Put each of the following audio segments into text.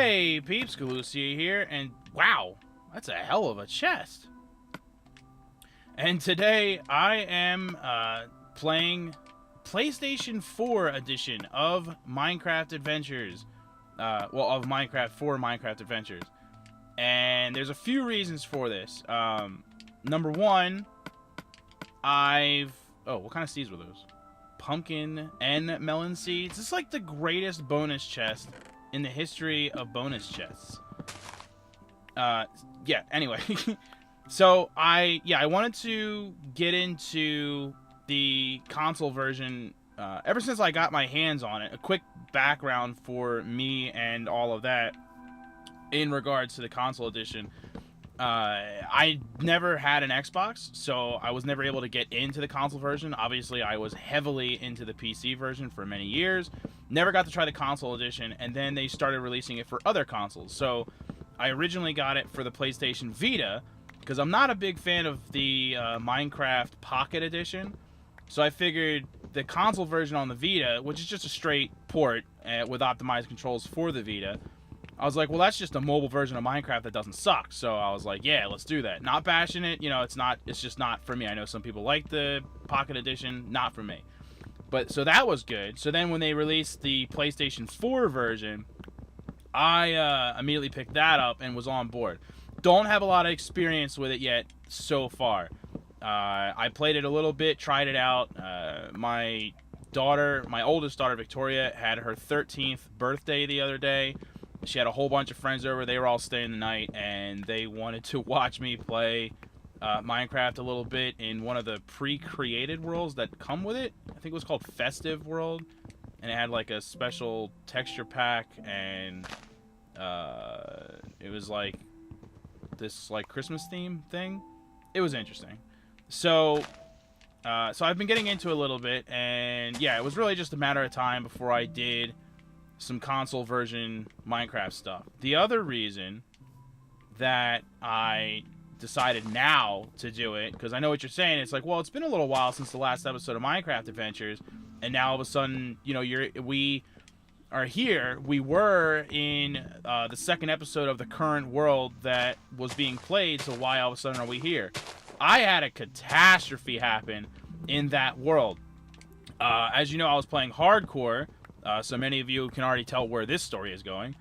Hey, Peeps Galucia here, and wow, that's a hell of a chest. And today I am playing PlayStation 4 edition of Minecraft Adventures. Of Minecraft for Minecraft Adventures. And there's a few reasons for this. Number one, what kind of seeds were those? Pumpkin and melon seeds. It's like the greatest bonus chest in the history of bonus chests. Yeah, anyway. So, I wanted to get into the console version ever since I got my hands on it. A quick background for me and all of that in regards to the console edition. I never had an Xbox, so I was never able to get into the console version. Obviously, I was heavily into the PC version for many years. Never got to try the console edition, and then they started releasing it for other consoles. So I originally got it for the PlayStation Vita, because I'm not a big fan of the Minecraft Pocket Edition. So I figured the console version on the Vita, which is just a straight port with optimized controls for the Vita, I was like, well, that's just a mobile version of Minecraft that doesn't suck. So I was like, yeah, let's do that. Not bashing it, you know, it's just not for me. I know some people like the Pocket Edition, not for me. But so that was good. So then when they released the PlayStation 4 version, I immediately picked that up and was on board. Don't have a lot of experience with it yet so far. I played it a little bit, tried it out. My oldest daughter, Victoria, had her 13th birthday the other day. She had a whole bunch of friends over. They were all staying the night, and they wanted to watch me play Minecraft a little bit in one of the pre-created worlds that come with it. I think it was called Festive World, and it had like a special texture pack, and it was like this like Christmas theme thing. It was interesting. So I've been getting into it a little bit, and yeah, it was really just a matter of time before I did some console version Minecraft stuff. The other reason that I decided now to do it, because I know what you're saying, it's like, well, it's been a little while since the last episode of Minecraft Adventures, and now all of a sudden, you know, we are here. We were in the second episode of the current world that was being played, so why all of a sudden are we here? I had a catastrophe happen in that world. As you know, I was playing hardcore, so many of you can already tell where this story is going.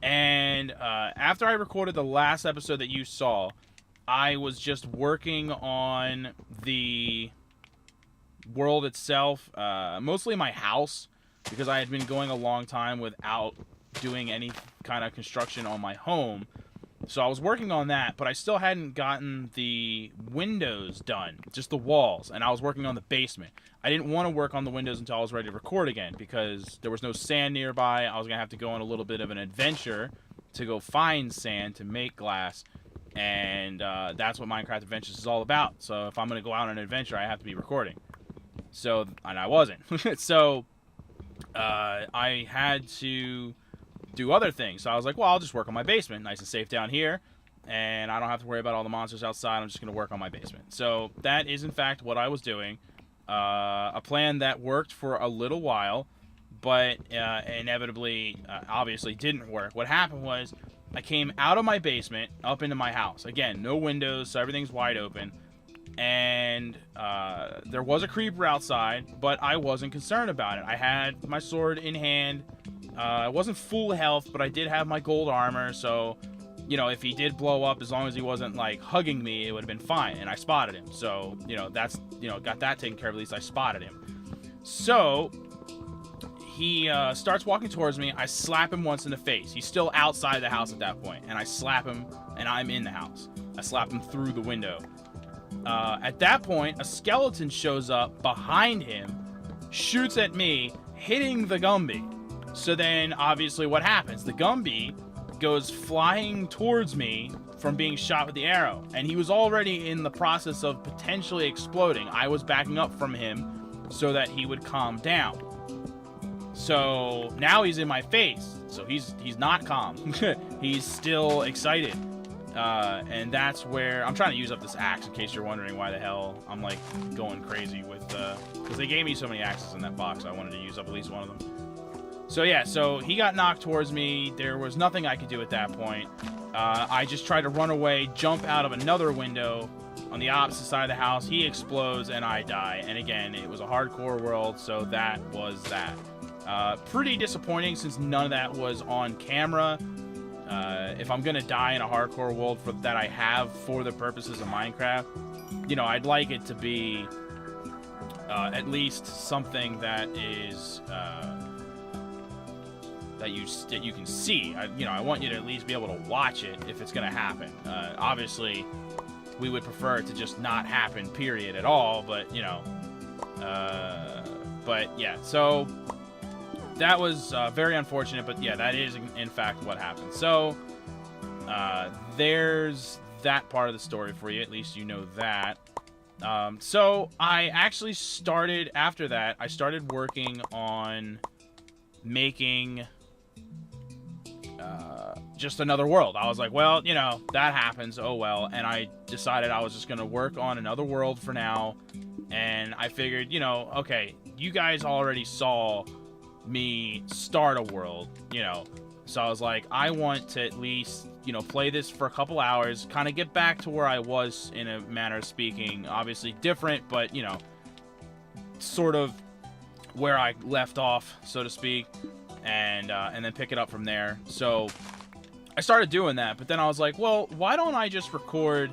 And after I recorded the last episode that you saw, I was just working on the world itself, mostly my house, because I had been going a long time without doing any kind of construction on my home. So I was working on that, but I still hadn't gotten the windows done, just the walls, and I was working on the basement. I didn't want to work on the windows until I was ready to record again, because there was no sand nearby. I was going to have to go on a little bit of an adventure to go find sand to make glass, and that's what Minecraft Adventures is all about. So if I'm going to go out on an adventure, I have to be recording. So, and I wasn't. So I had to do other things. So I was like, well, I'll just work on my basement. Nice and safe down here, and I don't have to worry about all the monsters outside. I'm just going to work on my basement. So that is, in fact, what I was doing. A plan that worked for a little while, but inevitably, obviously didn't work. What happened was, I came out of my basement up into my house. Again, no windows, so everything's wide open. And there was a creeper outside, but I wasn't concerned about it. I had my sword in hand. I wasn't full health, but I did have my gold armor, so, you know, if he did blow up, as long as he wasn't, like, hugging me, it would have been fine, and I spotted him. So, you know, that's, you know, got that taken care of. At least I spotted him. So he starts walking towards me. I slap him once in the face. He's still outside the house at that point, and I slap him, and I'm in the house. I slap him through the window. At that point, a skeleton shows up behind him, shoots at me, hitting the Gumby. So then, obviously, what happens? The Gumby goes flying towards me from being shot with the arrow, and he was already in the process of potentially exploding. I was backing up from him so that he would calm down. So now he's in my face, so he's not calm. He's still excited. And that's where I'm trying to use up this axe, in case you're wondering why the hell I'm like going crazy with because they gave me so many axes in that box. I wanted to use up at least one of them. So yeah, so he got knocked towards me. There was nothing I could do at that point. I just tried to run away, jump out of another window on the opposite side of the house. He explodes and I die. And again, it was a hardcore world, so that was that. Pretty disappointing since none of that was on camera. If I'm gonna die in a hardcore world that I have for the purposes of Minecraft, you know, I'd like it to be at least something that is that you can see. I want you to at least be able to watch it if it's gonna happen. Obviously, we would prefer it to just not happen, period, at all. But you know, but yeah, so. That was very unfortunate, but yeah, that is in fact what happened. So, there's that part of the story for you. At least you know that. So, I actually started, after that, I started working on making just another world. I was like, well, you know, that happens, oh well. And I decided I was just going to work on another world for now. And I figured, you know, okay, you guys already saw me start a world, you know, so I was like, I want to at least, you know, play this for a couple hours, kind of get back to where I was, in a manner of speaking. Obviously different, but you know, sort of where I left off, so to speak, and then pick it up from there. So I started doing that, but then I was like, well, why don't I just record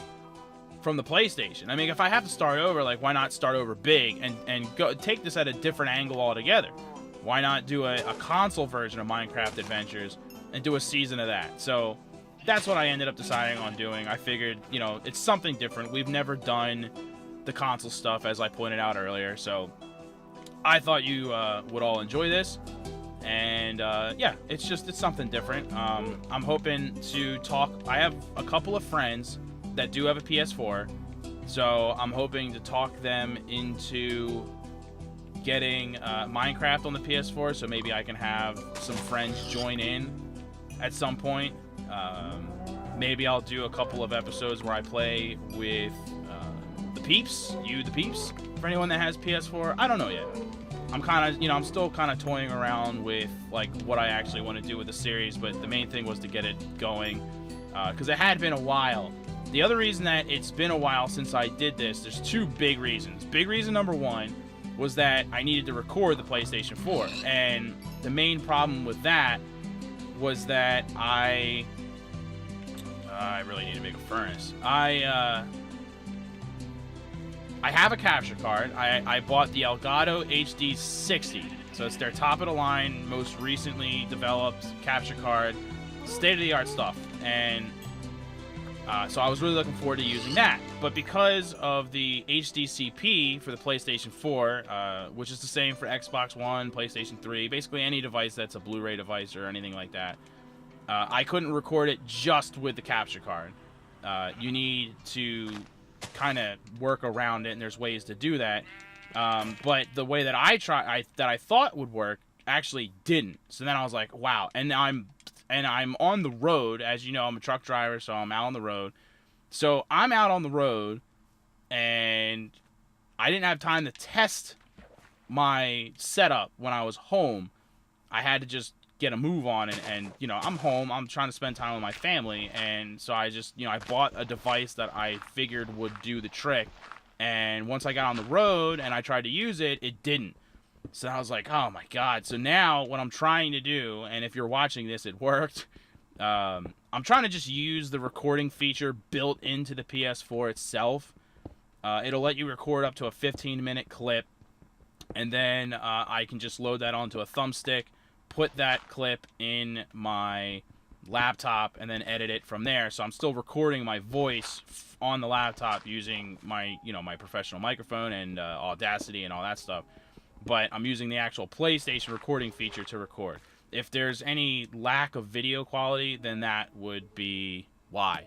from the PlayStation? I mean, if I have to start over, like, why not start over big and go take this at a different angle altogether? Why not do a console version of Minecraft Adventures and do a season of that? So that's what I ended up deciding on doing. I figured, you know, it's something different. We've never done the console stuff, as I pointed out earlier. So I thought you would all enjoy this. And yeah, it's something different. I'm hoping to talk. I have a couple of friends that do have a PS4. So I'm hoping to talk them into getting Minecraft on the PS4, so maybe I can have some friends join in at some point. Maybe I'll do a couple of episodes where I play with the Peeps, the Peeps, for anyone that has PS4. I don't know yet. I'm kind of, you know, I'm still kind of toying around with like what I actually want to do with the series, but the main thing was to get it going, because it had been a while. The other reason that it's been a while since I did this, there's two big reasons. Big reason number one was that I needed to record the PlayStation 4. And the main problem with that was that I really need to make a furnace. I have a capture card. I bought the Elgato HD 60. So it's their top-of-the-line, most recently developed capture card. State-of-the-art stuff. And so I was really looking forward to using that. But because of the HDCP for the PlayStation 4, which is the same for Xbox One, PlayStation 3, basically any device that's a Blu-ray device or anything like that, I couldn't record it just with the capture card. You need to kind of work around it, and there's ways to do that. But the way that I thought would work actually didn't. So then I was like, wow. And I'm on the road. As you know, I'm a truck driver, so I'm out on the road. So I'm out on the road, and I didn't have time to test my setup when I was home. I had to just get a move on, and you know, I'm home. I'm trying to spend time with my family, and so I just, you know, I bought a device that I figured would do the trick. And once I got on the road and I tried to use it, it didn't. So I was like, oh my god. So now what I'm trying to do, and if you're watching this, it worked. I'm trying to just use the recording feature built into the PS4 itself. It'll let you record up to a 15-minute clip, and then I can just load that onto a thumbstick, put that clip in my laptop, and then edit it from there. So I'm still recording my voice on the laptop using my, you know, my professional microphone and Audacity and all that stuff. But I'm using the actual PlayStation recording feature to record. If there's any lack of video quality, then that would be why.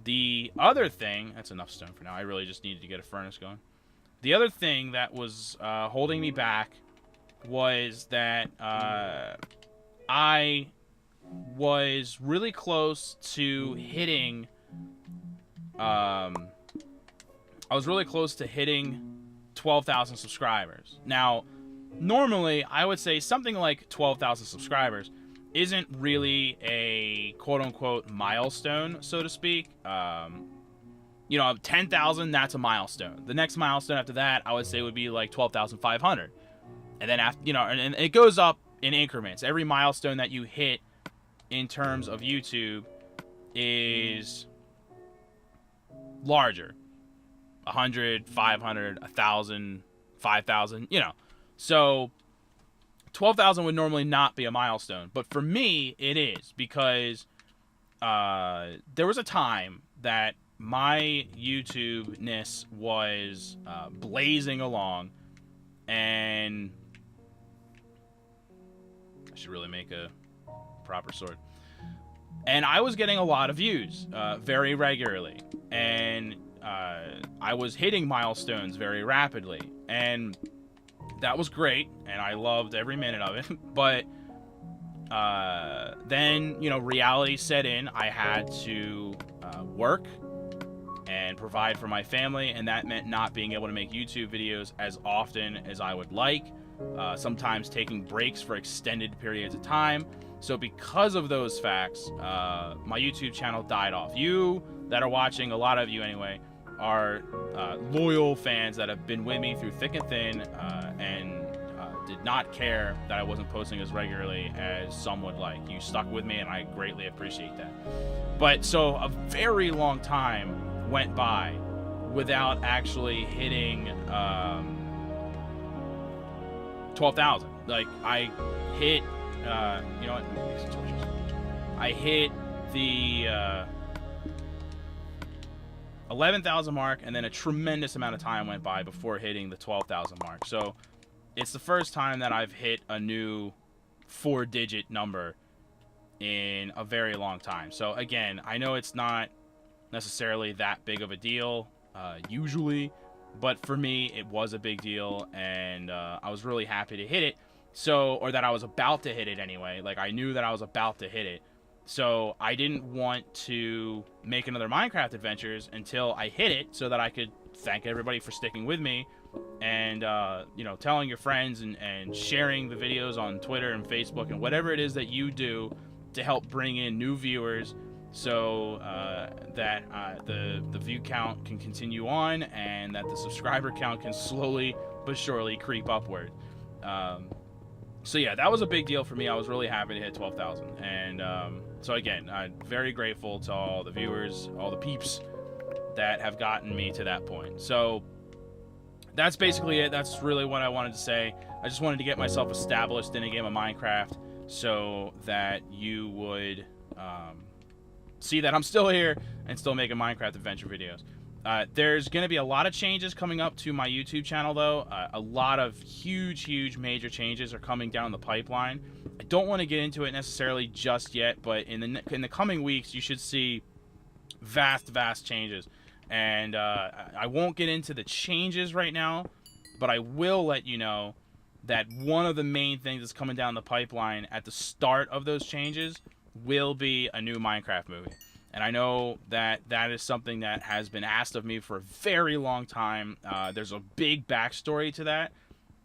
The other thing, that's enough stone for now. I really just needed to get a furnace going. The other thing that was holding me back was that I was really close to hitting 12,000 subscribers. Now, normally I would say something like 12,000 subscribers isn't really a quote-unquote milestone, so to speak. 10,000, that's a milestone. The next milestone after that, I would say, would be like 12,500. And then after, and it goes up in increments. Every milestone that you hit in terms of YouTube is larger. 100, 500, 1,000, 5,000, So 12,000 would normally not be a milestone, but for me, it is, because there was a time that my YouTube-ness was blazing along, and I should really make a proper sword. And I was getting a lot of views very regularly, and I was hitting milestones very rapidly, and that was great, and I loved every minute of it. But then, reality set in. I had to work and provide for my family, and that meant not being able to make YouTube videos as often as I would like, sometimes taking breaks for extended periods of time. So because of those facts, my YouTube channel died off. You that are watching, a lot of you anyway, are loyal fans that have been with me through thick and thin, and did not care that I wasn't posting as regularly as some would like. You stuck with me, and I greatly appreciate that. But so a very long time went by without actually hitting 12,000. Like, I hit, you know what? I hit the 11,000 mark, and then a tremendous amount of time went by before hitting the 12,000 mark. So it's the first time that I've hit a new 4-digit number in a very long time. So again, I know it's not necessarily that big of a deal usually, but for me it was a big deal, and I was really happy to hit it. So, or that I was about to hit it anyway. Like, I knew that I was about to hit it. So I didn't want to make another Minecraft Adventures until I hit it, so that I could thank everybody for sticking with me, and telling your friends, and sharing the videos on Twitter and Facebook and whatever it is that you do to help bring in new viewers, so that the view count can continue on, and that the subscriber count can slowly but surely creep upward. So yeah, that was a big deal for me. I was really happy to hit 12,000, and so again, I'm very grateful to all the viewers, all the peeps that have gotten me to that point. So that's basically it. That's really what I wanted to say. I just wanted to get myself established in a game of Minecraft, so that you would see that I'm still here and still making Minecraft adventure videos. There's going to be a lot of changes coming up to my YouTube channel, though. A lot of huge major changes are coming down the pipeline. I don't want to get into it necessarily just yet, but in the coming weeks, you should see vast changes. And I won't get into the changes right now, but I will let you know that one of the main things that's coming down the pipeline at the start of those changes will be a new Minecraft movie. And I know that that is something that has been asked of me for a very long time. There's a big backstory to that,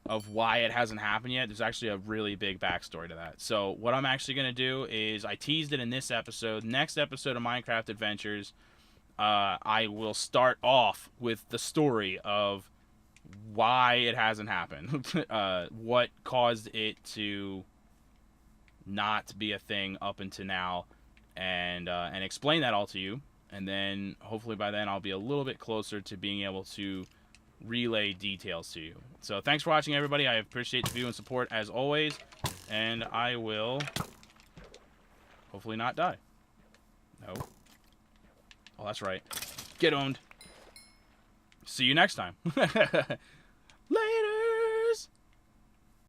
of why it hasn't happened yet. There's actually a really big backstory to that. So what I'm actually going to do is, I teased it in this episode. Next episode of Minecraft Adventures, I will start off with the story of why it hasn't happened. What caused it to not be a thing up until now. And explain that all to you, and then hopefully by then I'll be a little bit closer to being able to relay details to you. So thanks for watching, everybody. I appreciate the view and support as always, and I will hopefully not die. No. Oh, that's right. Get owned. See you next time.